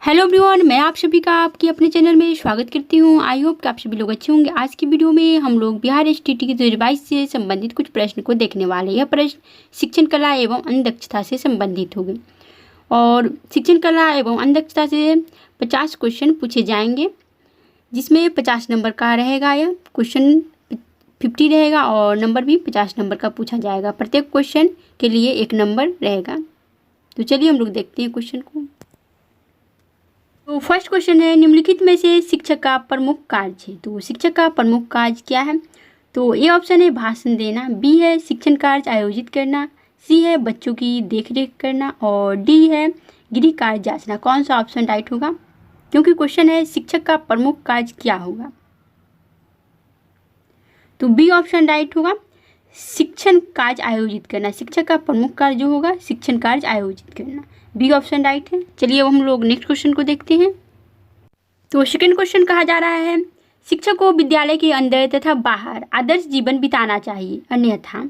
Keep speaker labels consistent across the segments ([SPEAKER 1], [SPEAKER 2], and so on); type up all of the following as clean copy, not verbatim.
[SPEAKER 1] Hello everyone, मैं आप सभी का आपके अपने चैनल में स्वागत करती हूं। आई होप कि आप सभी लोग अच्छे होंगे। आज की वीडियो में हम लोग बिहार एसटीटी की 2022 से संबंधित कुछ प्रश्न को देखने वाले हैं। यह प्रश्न शिक्षण कला एवं अन्य दक्षता से संबंधित होंगे और शिक्षण कला एवं अन्य दक्षता से 50 क्वेश्चन पूछे जाएंगे, जिसमें 50 नंबर का रहेगा। यह क्वेश्चन 50 रहेगा और नंबर भी 50 नंबर का पूछा जाएगा। प्रत्येक क्वेश्चन के लिए 1 नंबर रहेगा। तो चलिए हम लोग देखते हैं क्वेश्चन को। तो फर्स्ट क्वेश्चन है, निम्नलिखित में से शिक्षक का प्रमुख कार्य है। तो शिक्षक का प्रमुख कार्य क्या है? तो ए ऑप्शन है भाषण देना, बी है शिक्षण कार्य आयोजित करना, सी है बच्चों की देखरेख करना और डी है गृह कार्य जांचना। कौन सा ऑप्शन राइट होगा? क्योंकि क्वेश्चन है शिक्षक का प्रमुख कार्य क्या होगा, तो बी ऑप्शन राइट होगा, शिक्षण कार्य आयोजित करना। शिक्षक का प्रमुख कार्य जो होगा शिक्षण कार्य आयोजित करना, बी ऑप्शन राइट है। चलिए अब हम लोग नेक्स्ट क्वेश्चन को देखते हैं। तो सेकंड क्वेश्चन कहा जा रहा है, शिक्षक को विद्यालय के अंदर तथा बाहर आदर्श जीवन बिताना चाहिए, अन्यथा।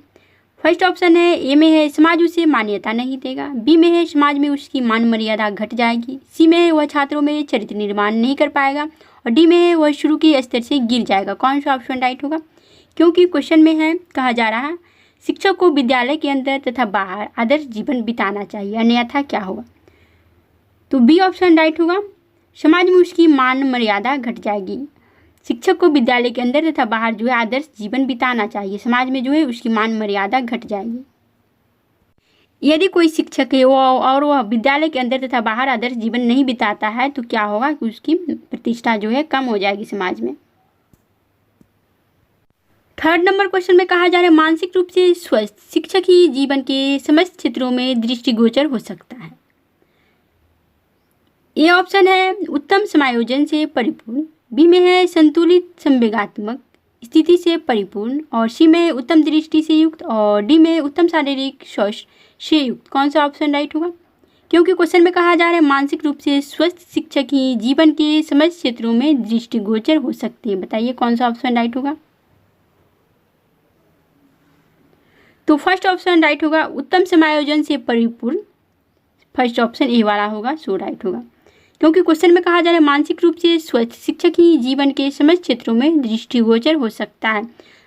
[SPEAKER 1] फर्स्ट ऑप्शन है ए में है समाज उसे मान्यता नहीं देगा, बी में है समाज में उसकी मान मर्यादा घट जाएगी, सी में है वह छात्रों में चरित्र निर्माण नहीं कर पाएगा और डी में है वह शुरू के स्तर से गिर जाएगा। कौन सा ऑप्शन राइट होगा? क्योंकि क्वेश्चन में है कहा जा रहा है शिक्षक को विद्यालय के अंदर तथा बाहर आदर्श जीवन बिताना चाहिए, अन्यथा क्या होगा? तो बी ऑप्शन राइट होगा, समाज में उसकी मान मर्यादा घट जाएगी। शिक्षक को विद्यालय के अंदर तथा बाहर जो है आदर्श जीवन बिताना चाहिए, समाज में जो है उसकी मान मर्यादा घट जाएगी। यदि कोई शिक्षक है और वह विद्यालय के अंदर तथा बाहर आदर्श जीवन नहीं बिताता है तो क्या होगा कि उसकी प्रतिष्ठा जो है कम हो जाएगी समाज में। थर्ड नंबर क्वेश्चन में कहा जा रहा है, मानसिक रूप से स्वस्थ शिक्षक ही जीवन के समस्त क्षेत्रों में दृष्टिगोचर हो सकता है। ए ऑप्शन है उत्तम समायोजन से परिपूर्ण, बी में है संतुलित संवेगात्मक स्थिति से परिपूर्ण और सी में उत्तम दृष्टि से युक्त और डी में उत्तम शारीरिक स्वास्थ्य से युक्त। कौन सा ऑप्शन राइट होगा? क्योंकि क्वेश्चन में कहा जा रहा है मानसिक रूप से स्वस्थ शिक्षक ही जीवन के समस्त क्षेत्रों में दृष्टिगोचर हो सकते हैं। बताइए कौन सा ऑप्शन राइट होगा? तो फर्स्ट ऑप्शन राइट होगा, उत्तम समायोजन से परिपूर्ण। फर्स्ट ऑप्शन ए वाला होगा, सो राइट होगा। क्योंकि क्वेश्चन में कहा जा रहा है मानसिक रूप से स्वस्थ शिक्षक ही जीवन के समस्त क्षेत्रों में दृष्टिगोचर हो सकता है।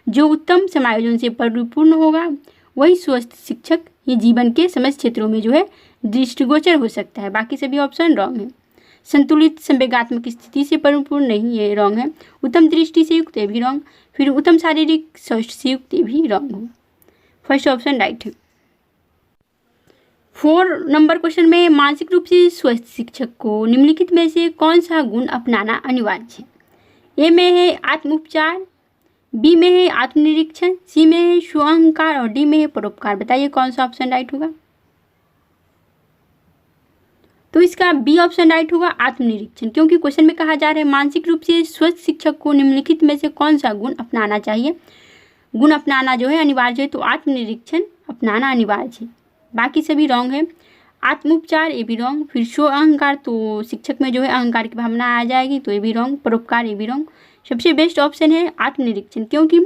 [SPEAKER 1] जो उत्तम समायोजन से परिपूर्ण होगा वही स्वस्थ शिक्षक ही जीवन के समस्त क्षेत्रों में जो है दृष्टिगोचर हो सकता है। बाकी सभी ऑप्शन रॉन्ग है। संतुलित संवेगात्मक स्थिति से परिपूर्ण नहीं, ये रॉन्ग है। उत्तम दृष्टि से युक्त ये भी रॉन्ग, फिर उत्तम शारीरिक स्वास्थ्य से युक्त ये भी रॉन्ग होगा। फर्स्ट ऑप्शन राइट है। 4 नंबर क्वेश्चन में मानसिक रूप से स्वस्थ शिक्षक को निम्नलिखित में से कौन सा गुण अपनाना अनिवार्य है? ए में है आत्मोपचार, बी में है आत्मनिरीक्षण, सी में है स्वअहंकार और डी में है परोपकार। बताइए कौन सा ऑप्शन राइट होगा? तो इसका बी ऑप्शन राइट होगा, आत्मनिरीक्षण। क्योंकि क्वेश्चन में कहा जा रहा है मानसिक रूप से स्वस्थ शिक्षक को निम्नलिखित में से कौन सा गुण अपनाना चाहिए, गुण अपनाना जो है अनिवार्य है, तो आत्मनिरीक्षण अपनाना अनिवार्य है। बाकी सभी रॉन्ग है। आत्मोपचार ये भी रॉन्ग, फिर स्व अहंकार तो शिक्षक में जो है अहंकार की भावना आ जाएगी तो ये भी रॉन्ग, परोपकार ये भी रॉन्ग। सबसे बेस्ट ऑप्शन है आत्मनिरीक्षण, क्योंकि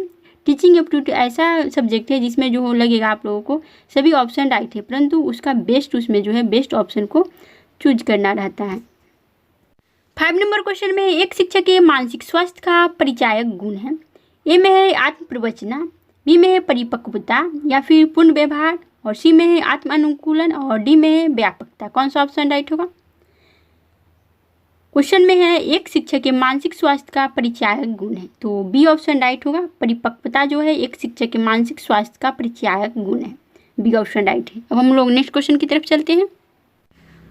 [SPEAKER 1] टीचिंग एप्टीट्यूड ऐसा सब्जेक्ट है जिसमें जो लगेगा आप लोगों को सभी ऑप्शन राइट है, परंतु उसका बेस्ट उसमें जो है बेस्ट ऑप्शन को चूज करना रहता है। 5 नंबर क्वेश्चन में एक शिक्षक के मानसिक स्वास्थ्य का परिचायक गुण है। ए में है आत्म प्रवचना, बी में है परिपक्वता या फिर पूर्ण व्यवहार और सी में है आत्म अनुकूलन और डी में है व्यापकता। कौन सा ऑप्शन राइट होगा? क्वेश्चन में है एक शिक्षक के मानसिक स्वास्थ्य का परिचायक गुण है, तो बी ऑप्शन राइट होगा। परिपक्वता जो है एक शिक्षक के मानसिक स्वास्थ्य का परिचायक गुण है, बी ऑप्शन राइट है। अब हम लोग नेक्स्ट क्वेश्चन की तरफ चलते हैं।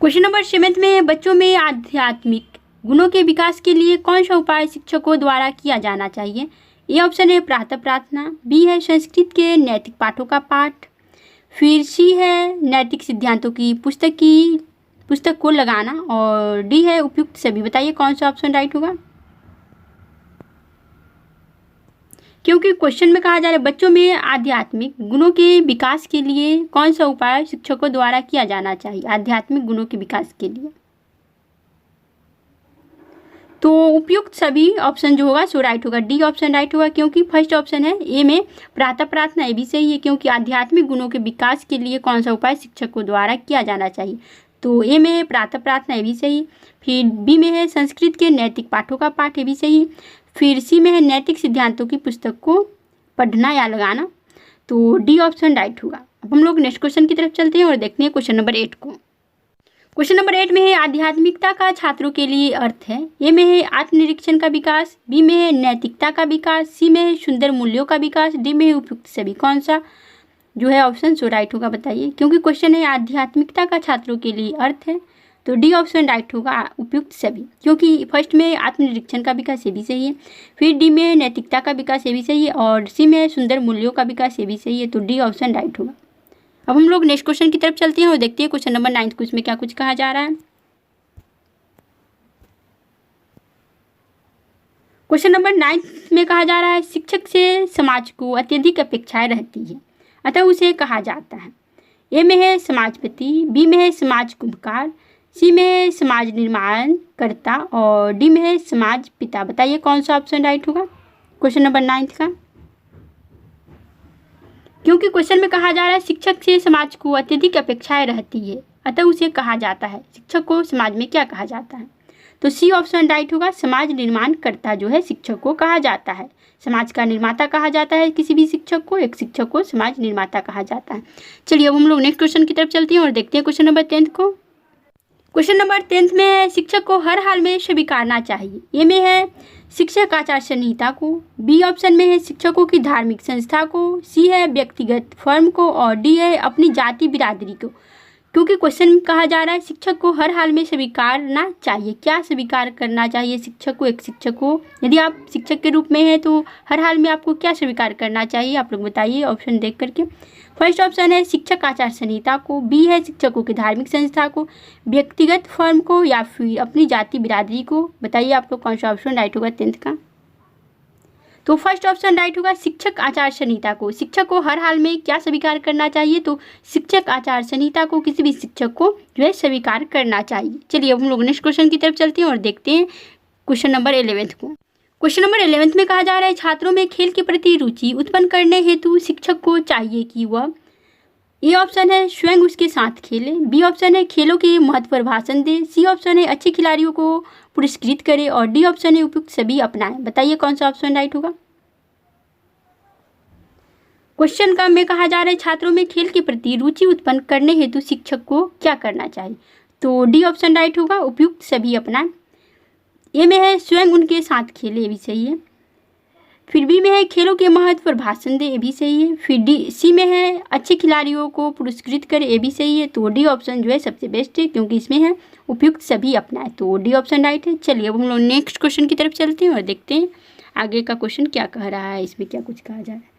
[SPEAKER 1] क्वेश्चन नंबर 7 में बच्चों में आध्यात्मिक गुणों के विकास के लिए कौन सा उपाय शिक्षकों द्वारा किया जाना चाहिए? ये ऑप्शन है प्रातः प्रार्थना, बी है संस्कृत के नैतिक पाठों का पाठ, फिर सी है नैतिक सिद्धांतों की पुस्तक को लगाना और डी है उपयुक्त सभी। बताइए कौन सा ऑप्शन राइट होगा? क्योंकि क्वेश्चन में कहा जा रहा है बच्चों में आध्यात्मिक गुणों के विकास के लिए कौन सा उपाय शिक्षकों द्वारा किया जाना चाहिए आध्यात्मिक गुणों के विकास के लिए, तो उपयुक्त सभी ऑप्शन जो होगा सो राइट होगा, डी ऑप्शन राइट होगा। क्योंकि फर्स्ट ऑप्शन है ए में प्रातः प्रार्थना ये भी सही है, क्योंकि आध्यात्मिक गुणों के विकास के लिए कौन सा उपाय शिक्षकों द्वारा किया जाना चाहिए, तो ए में है प्रातः प्रार्थना, ये भी सही। फिर बी में है संस्कृत के नैतिक पाठों का पाठ, ये भी सही। फिर सी में है नैतिक सिद्धांतों की पुस्तक को पढ़ना या लगाना, तो डी ऑप्शन राइट होगा। अब हम लोग नेक्स्ट क्वेश्चन की तरफ चलते हैं और देखते हैं क्वेश्चन नंबर 8 को। क्वेश्चन नंबर 8 में है आध्यात्मिकता का छात्रों के लिए अर्थ है। ए में है आत्मनिरीक्षण का विकास, बी में है नैतिकता का विकास, सी में है सुंदर मूल्यों का विकास, डी में है उपयुक्त सभी। कौन सा जो है ऑप्शन सो राइट होगा बताइए, क्योंकि क्वेश्चन है आध्यात्मिकता का छात्रों के लिए अर्थ है, तो डी ऑप्शन राइट होगा उपयुक्त सभी, क्योंकि फर्स्ट में आत्मनिरीक्षण का विकास, ये भी सही है। फिर डी में नैतिकता का विकास, ये भी सही है, और सी में सुंदर मूल्यों का विकास, ये भी सही है, तो डी ऑप्शन राइट होगा। अब हम लोग नेक्स्ट क्वेश्चन की तरफ चलते हैं और देखते हैं क्वेश्चन नंबर 9 को इसमें क्या कुछ कहा जा रहा है। क्वेश्चन नंबर 9 में कहा जा रहा है शिक्षक से समाज को अत्यधिक अपेक्षाएं रहती है, अतः उसे कहा जाता है। ए में है समाजपति, बी में है समाज कुंभकार, सी में है समाज निर्माण कर्ता, और डी में है समाज पिता। बताइए कौन सा ऑप्शन राइट होगा क्वेश्चन नंबर 9 का। क्योंकि क्वेश्चन में कहा जा रहा है शिक्षक से समाज को अत्यधिक अपेक्षाएं रहती है, अतः उसे कहा जाता है। शिक्षक को समाज में क्या कहा जाता है, तो सी ऑप्शन राइट होगा, समाज निर्माण कर्ता जो है शिक्षक को कहा जाता है। समाज का निर्माता कहा जाता है किसी भी शिक्षक को, एक शिक्षक को समाज निर्माता कहा जाता है। चलिए अब हम लोग नेक्स्ट क्वेश्चन की तरफ चलते हैं और देखते हैं क्वेश्चन नंबर 10 को। क्वेश्चन नंबर 10 में है शिक्षक को हर हाल में स्वीकारना चाहिए। ए में है शिक्षक आचार संहिता को, बी ऑप्शन में है शिक्षकों की धार्मिक संस्था को, सी है व्यक्तिगत फर्म को, और डी है अपनी जाति बिरादरी को। क्योंकि क्वेश्चन में कहा जा रहा है शिक्षक को हर हाल में स्वीकारना चाहिए। क्या स्वीकार करना चाहिए शिक्षक को, एक शिक्षक को? यदि आप शिक्षक के रूप में हैं तो हर हाल में आपको क्या स्वीकार करना चाहिए, आप लोग बताइए ऑप्शन देख करके। फर्स्ट ऑप्शन है शिक्षक आचार संहिता को, बी है शिक्षकों की धार्मिक संस्था को, व्यक्तिगत फर्म को, या फिर अपनी जाति बिरादरी को। बताइए आप लोग कौन सा ऑप्शन राइट होगा 10th का। तो फर्स्ट ऑप्शन राइट होगा शिक्षक आचार संहिता को। शिक्षक को हर हाल में क्या स्वीकार करना चाहिए, तो शिक्षक आचार संहिता को किसी भी शिक्षक को जो है स्वीकार करना चाहिए। चलिए अब हम लोग नेक्स्ट क्वेश्चन की तरफ चलते हैं और देखते हैं क्वेश्चन नंबर 11 को। क्वेश्चन नंबर 11 में कहा जा रहा है छात्रों में खेल के प्रति रुचि उत्पन्न करने हेतु शिक्षक को चाहिए कि वह, ए ऑप्शन है स्वयं उसके साथ खेले, बी ऑप्शन है खेलों के महत्व पर भाषण दे, सी ऑप्शन है अच्छे खिलाड़ियों को पुरस्कृत करे, और डी ऑप्शन है उपयुक्त सभी अपनाएं। बताइए कौन सा ऑप्शन राइट होगा। क्वेश्चन का में कहा जा रहा है छात्रों में खेल के प्रति रुचि उत्पन्न करने हेतु शिक्षक को क्या करना चाहिए, तो डी ऑप्शन राइट होगा, उपयुक्त सभी अपनाएं। ए में है स्वयं उनके साथ खेले, ये भी सही है। फिर बी में है खेलों के महत्व पर भाषण दे, ये भी सही है। फिर डी सी में है अच्छे खिलाड़ियों को पुरस्कृत करे, ये भी सही है। तो डी ऑप्शन जो है सबसे बेस्ट है, क्योंकि इसमें है उपयुक्त सभी अपनाएं, तो डी ऑप्शन राइट है। चलिए अब हम लोग नेक्स्ट क्वेश्चन की तरफ चलते हैं और देखते हैं आगे का क्वेश्चन क्या कह रहा है, इसमें क्या कुछ कहा जा रहा है।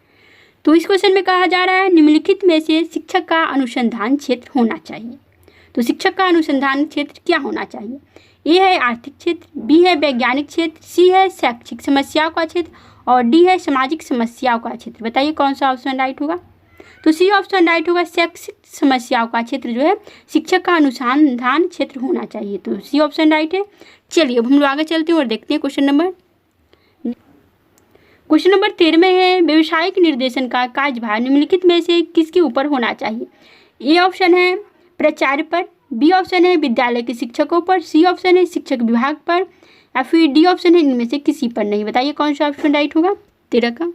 [SPEAKER 1] तो इस क्वेश्चन में कहा जा रहा है निम्नलिखित में से शिक्षक का अनुसंधान क्षेत्र होना चाहिए। तो शिक्षक का अनुसंधान क्षेत्र क्या होना चाहिए। ए है आर्थिक क्षेत्र, बी है वैज्ञानिक क्षेत्र, सी है शैक्षिक समस्याओं का क्षेत्र, और डी है सामाजिक समस्याओं का क्षेत्र। बताइए कौन सा ऑप्शन राइट होगा। तो सी ऑप्शन राइट होगा, शैक्षिक समस्याओं का क्षेत्र जो है शिक्षक का अनुसंधान क्षेत्र होना चाहिए, तो सी ऑप्शन राइट है। चलिए अब हम लोग आगे चलते हैं और देखते हैं क्वेश्चन नंबर 13 में है व्यवसायिक निर्देशन का कार्यभार निम्नलिखित में से किसके ऊपर होना चाहिए। ए ऑप्शन है प्राचार्य पर, बी ऑप्शन है विद्यालय के शिक्षकों पर, सी ऑप्शन है शिक्षक विभाग पर, या फिर डी ऑप्शन है इनमें से किसी पर नहीं। बताइए कौन सा ऑप्शन राइट होगा 13 का।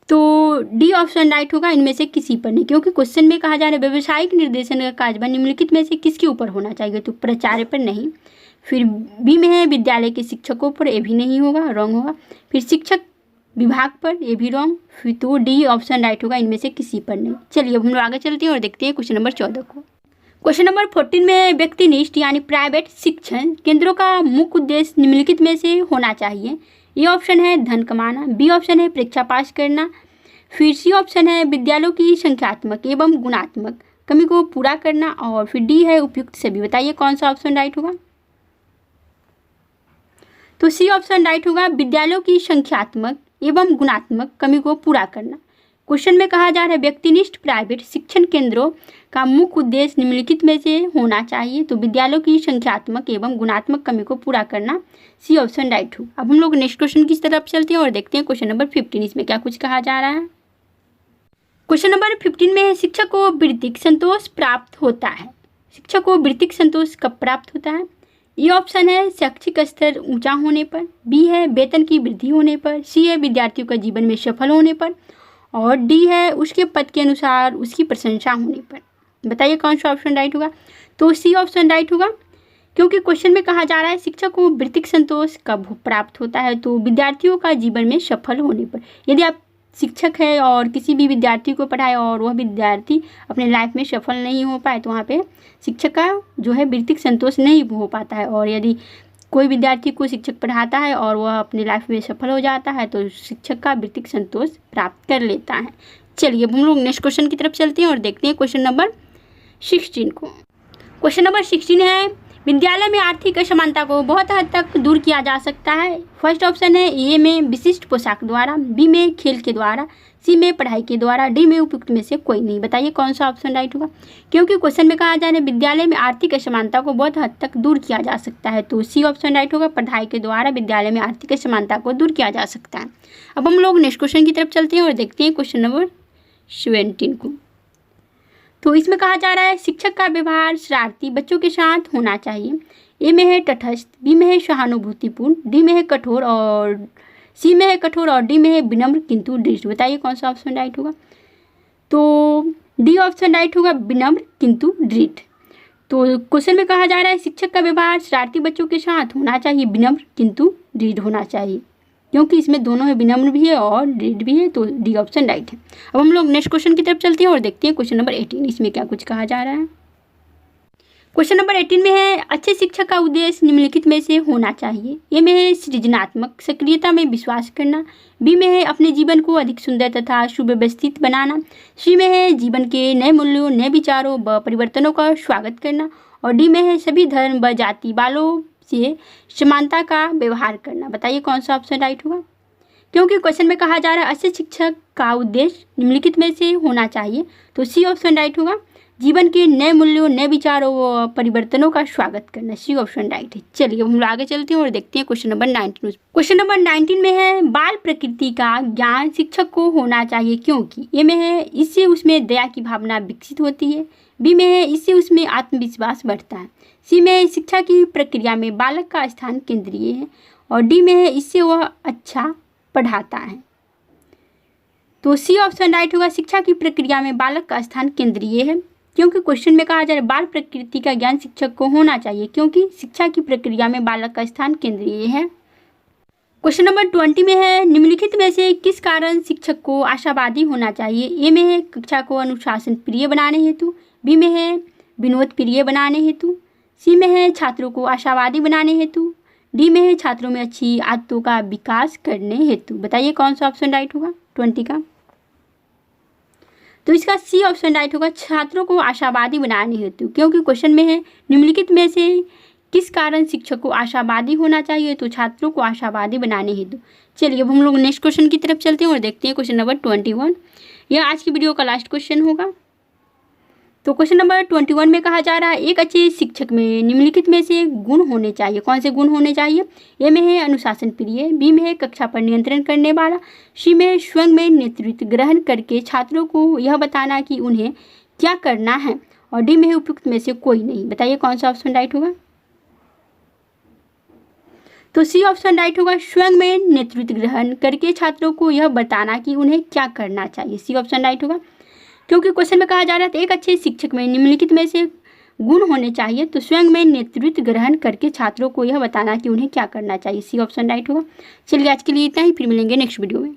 [SPEAKER 1] तो डी ऑप्शन राइट होगा, इनमें से किसी पर नहीं, क्योंकि क्वेश्चन में कहा जा रहा है व्यवसायिक निर्देशन का कार्यभार निम्नलिखित में से किसके ऊपर होना चाहिए, तो प्राचार्य पर नहीं। फिर बी में है विद्यालय के शिक्षकों पर, ये भी नहीं होगा, रॉन्ग होगा। फिर शिक्षक विभाग पर, ये भी रॉन्ग। फिर तो डी ऑप्शन राइट होगा, इनमें से किसी पर नहीं। चलिए अब हम लोग आगे चलते हैं और देखते हैं क्वेश्चन नंबर 14 को। क्वेश्चन नंबर 14 में व्यक्तिनिष्ठ यानी प्राइवेट शिक्षण केंद्रों का मुख्य उद्देश्य निम्नलिखित में से होना चाहिए। ये ऑप्शन है धन कमाना, बी ऑप्शन है परीक्षा पास करना, फिर सी ऑप्शन है विद्यालयों की संख्यात्मक एवं गुणात्मक कमी को पूरा करना, और फिर डी है उपयुक्त सभी। बताइए कौन सा ऑप्शन राइट होगा। तो सी ऑप्शन राइट होगा, विद्यालयों की संख्यात्मक एवं गुणात्मक कमी को पूरा करना। क्वेश्चन में कहा जा रहा है व्यक्तिनिष्ठ प्राइवेट शिक्षण केंद्रों का मुख्य उद्देश्य निम्नलिखित में से होना चाहिए, तो विद्यालयों की संख्यात्मक एवं गुणात्मक कमी को पूरा करना, सी ऑप्शन राइट हो। अब हम लोग नेक्स्ट क्वेश्चन की तरफ चलते हैं और देखते हैं क्वेश्चन नंबर 15 इसमें क्या कुछ कहा जा रहा है। क्वेश्चन नंबर 15 में है शिक्षक को वृत्तिक संतोष प्राप्त होता है। शिक्षक को वृत्तिक संतोष कब प्राप्त होता है? ए ऑप्शन है शैक्षिक स्तर ऊंचा होने पर, बी है वेतन की वृद्धि होने पर, सी है विद्यार्थियों का जीवन में सफल होने पर, और डी है उसके पद के अनुसार उसकी प्रशंसा होने पर। बताइए कौन सा ऑप्शन राइट होगा? तो सी ऑप्शन राइट होगा, क्योंकि क्वेश्चन में कहा जा रहा है शिक्षक को वृत्तिक संतोष कब प्राप्त होता है? तो विद्यार्थियों का जीवन में सफल होने पर। यदि आप शिक्षक है और किसी भी विद्यार्थी को पढ़ाए और वह विद्यार्थी अपने लाइफ में सफल नहीं हो पाए तो वहाँ पे शिक्षक का जो है वृत्तिक संतोष नहीं हो पाता है। और यदि कोई विद्यार्थी को शिक्षक पढ़ाता है और वह अपनी लाइफ में सफल हो जाता है तो शिक्षक का वृत्तिक संतोष प्राप्त कर लेता है। चलिए अब हम लोग नेक्स्ट क्वेश्चन की तरफ चलते हैं और देखते हैं क्वेश्चन नंबर 16 को। क्वेश्चन नंबर 16 है विद्यालय में आर्थिक असमानता को बहुत हद तक दूर किया जा सकता है। फर्स्ट ऑप्शन है ए में विशिष्ट पोशाक द्वारा, बी में खेल के द्वारा, सी में पढ़ाई के द्वारा, डी में उपयुक्त में से कोई नहीं। बताइए कौन सा ऑप्शन राइट होगा? क्योंकि क्वेश्चन में कहा जा रहा है विद्यालय में आर्थिक असमानता को बहुत हद तक दूर किया जा सकता है, तो सी ऑप्शन राइट होगा। पढ़ाई के द्वारा विद्यालय में आर्थिक असमानता को दूर किया जा सकता है। अब हम लोग नेक्स्ट क्वेश्चन की तरफ चलते हैं और देखते हैं क्वेश्चन नंबर 17 को। तो इसमें कहा जा रहा है शिक्षक का व्यवहार शरारती बच्चों के साथ होना चाहिए। ए में है तटस्थ, बी में है सहानुभूतिपूर्ण, डी में है कठोर और सी में है कठोर और डी में है विनम्र किंतु दृढ़। बताइए कौन सा ऑप्शन राइट होगा? तो डी ऑप्शन राइट होगा, विनम्र किंतु दृढ़। तो क्वेश्चन में कहा जा रहा है शिक्षक का व्यवहार शरारती बच्चों के साथ होना चाहिए, विनम्र किंतु दृढ़ होना चाहिए, क्योंकि इसमें दोनों है, विनम्र भी है और दृढ़ भी है, तो डी ऑप्शन राइट है। अब हम लोग नेक्स्ट क्वेश्चन की तरफ चलते हैं और देखते हैं क्वेश्चन नंबर 18 इसमें क्या कुछ कहा जा रहा है। क्वेश्चन नंबर 18 में है अच्छे शिक्षक का उद्देश्य निम्नलिखित में से होना चाहिए। ए में है सृजनात्मक सक्रियता में विश्वास करना, बी में है अपने जीवन को अधिक सुंदर तथा सुव्यवस्थित बनाना, सी में है जीवन के नए मूल्यों, नए विचारों व परिवर्तनों का स्वागत करना, और डी में है सभी धर्म व जाति वालों से समानता का व्यवहार करना। बताइए कौन सा ऑप्शन राइट होगा? क्योंकि क्वेश्चन में कहा जा रहा है अच्छे शिक्षक का उद्देश्य निम्नलिखित में से होना चाहिए, तो सी ऑप्शन राइट होगा। जीवन के नए मूल्यों, नए विचारों व परिवर्तनों का स्वागत करना, सी ऑप्शन राइट है। चलिए हम लोग आगे चलते हैं और देखते हैं क्वेश्चन नंबर 19। क्वेश्चन नंबर 19 में है बाल प्रकृति का ज्ञान शिक्षक को होना चाहिए क्योंकि। ए में है इससे उसमें दया की भावना विकसित होती है, बी में है इससे उसमें आत्मविश्वास बढ़ता है, सी में शिक्षा की प्रक्रिया में बालक का स्थान केंद्रीय है, और डी में है इससे वह अच्छा पढ़ाता है। तो सी ऑप्शन राइट होगा, शिक्षा की प्रक्रिया में बालक का स्थान केंद्रीय है, क्योंकि क्वेश्चन में कहा जा रहा है बाल प्रकृति का ज्ञान शिक्षक को होना चाहिए क्योंकि शिक्षा की प्रक्रिया में बालक का स्थान केंद्रीय है। क्वेश्चन नंबर 20 में है निम्नलिखित में से किस कारण शिक्षक को आशावादी होना चाहिए। ए में है कक्षा को अनुशासन प्रिय बनाने हेतु, बी में है विनोद प्रिय बनाने हेतु, सी में है छात्रों को आशावादी बनाने हेतु, डी में है छात्रों में अच्छी आदतों का विकास करने हेतु। बताइए कौन सा ऑप्शन राइट होगा 20 का? तो इसका सी ऑप्शन राइट होगा, छात्रों को आशावादी बनाने हेतु, क्योंकि क्वेश्चन में है निम्नलिखित में से किस कारण शिक्षक को आशावादी होना चाहिए, तो छात्रों को आशावादी बनाने हेतु। चलिए अब हम लोग नेक्स्ट क्वेश्चन की तरफ चलते हैं और देखते हैं क्वेश्चन नंबर 21। यह आज की वीडियो का लास्ट क्वेश्चन होगा। तो क्वेश्चन नंबर 21 में कहा जा रहा है एक अच्छे शिक्षक में निम्नलिखित में से गुण होने चाहिए। कौन से गुण होने चाहिए? ए में है अनुशासन प्रिय, बी में है कक्षा पर नियंत्रण करने वाला, सी में स्वयं में नेतृत्व ग्रहण करके छात्रों को यह बताना कि उन्हें क्या करना है, और डी में है उपयुक्त में से कोई नहीं। बताइए कौन सा ऑप्शन राइट होगा? तो सी ऑप्शन राइट होगा, स्वयं में नेतृत्व ग्रहण करके छात्रों को यह बताना कि उन्हें क्या करना चाहिए, सी ऑप्शन राइट होगा। क्योंकि क्वेश्चन में कहा जा रहा था एक अच्छे शिक्षक में निम्नलिखित में से गुण होने चाहिए, तो स्वयं में नेतृत्व ग्रहण करके छात्रों को यह बताना कि उन्हें क्या करना चाहिए, सी ऑप्शन राइट होगा। चलिए आज के लिए इतना ही, फिर मिलेंगे नेक्स्ट वीडियो में।